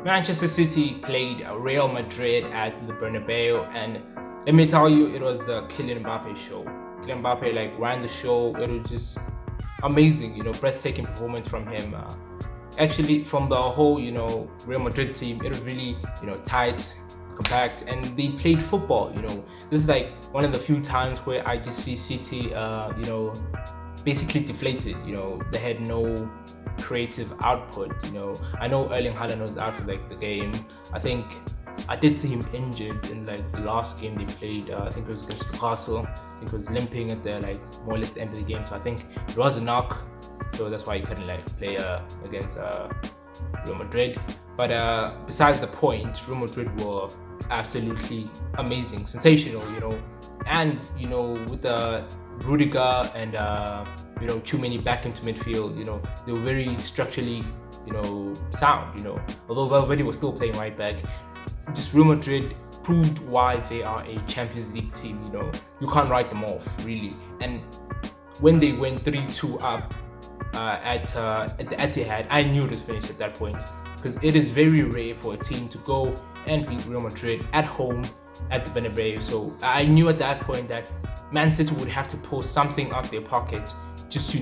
Manchester City played Real Madrid at the Bernabeu, and let me tell you, it was the Kylian Mbappe show. Kylian Mbappe ran the show. It was just amazing, breathtaking performance from him. Actually, from the whole, Real Madrid team, it was really, tight, compact, and they played football. This is one of the few times where I just see City, basically deflated. They had no creative output. I know Erling Haaland was out for the game. I think I did see him injured in the last game they played. I think it was against Newcastle. I think he was limping at the more or less the end of the game. So I think it was a knock. So that's why he couldn't play against Real Madrid. But besides the point, Real Madrid were absolutely amazing, sensational. And with the Rudiger and Tchouameni back into midfield, they were very structurally, sound. Although Valverde was still playing right back, just Real Madrid proved why they are a Champions League team. You can't write them off, really. And when they went 3-2 up at the Etihad, I knew it was finished at that point, because it is very rare for a team to go and beat Real Madrid at home at the Bernabeu. So I knew at that point that Man City would have to pull something out their pocket just to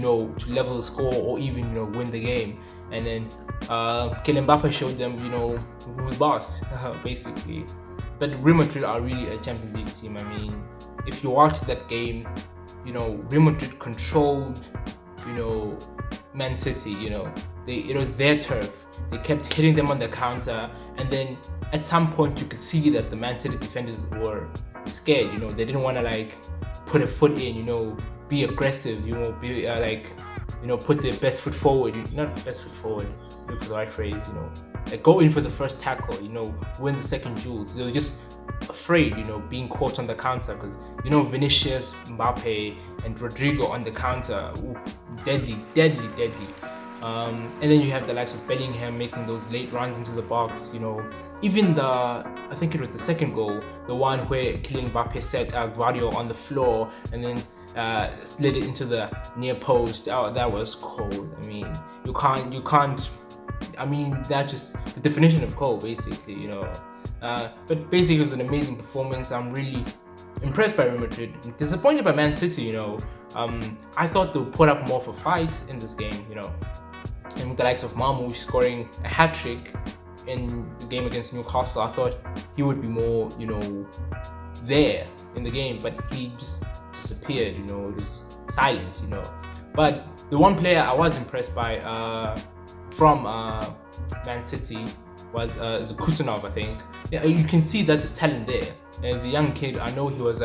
level the score or even win the game. And then Kylian Mbappe showed them who was boss basically. But Real Madrid are really a Champions League team. I mean, if you watch that game, Real Madrid controlled Man City. It was their turf. They kept hitting them on the counter, and then at some point you could see that the Man City defenders were scared. They didn't want to put a foot in, be aggressive, be put their best foot forward. Not best foot forward, look for the right phrase, go in for the first tackle, win the second duel. So they were just afraid, being caught on the counter, because Vinicius, Mbappe, and Rodrigo on the counter, ooh, deadly. And then you have the likes of Bellingham making those late runs into the box. Even I think it was the second goal, the one where Kylian Mbappe set Gvardiol on the floor and then slid it into the near post. Oh, that was cold. I mean, you can't. I mean, that's just the definition of cold, basically. But basically, it was an amazing performance. I'm really impressed by Real Madrid. Disappointed by Man City. I thought they would put up more of a fight in this game. And with the likes of Marmoush scoring a hat-trick in the game against Newcastle, I thought he would be more, there in the game, but he just disappeared, just silent, But the one player I was impressed by from Man City was Kusanov, I think. Yeah, you can see that there's talent there. As a young kid, I know he was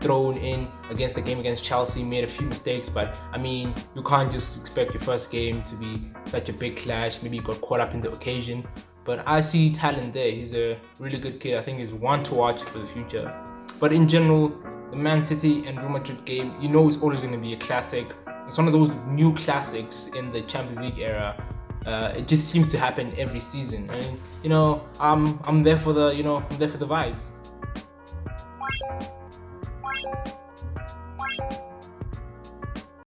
thrown in against the game against Chelsea, made a few mistakes, but I mean, you can't just expect your first game to be such a big clash. Maybe he got caught up in the occasion, but I see talent there. He's a really good kid. I think he's one to watch for the future. But in general, the Man City and Real Madrid game, it's always going to be a classic. It's one of those new classics in the Champions League era. It just seems to happen every season, and I'm there for the I'm there for the vibes.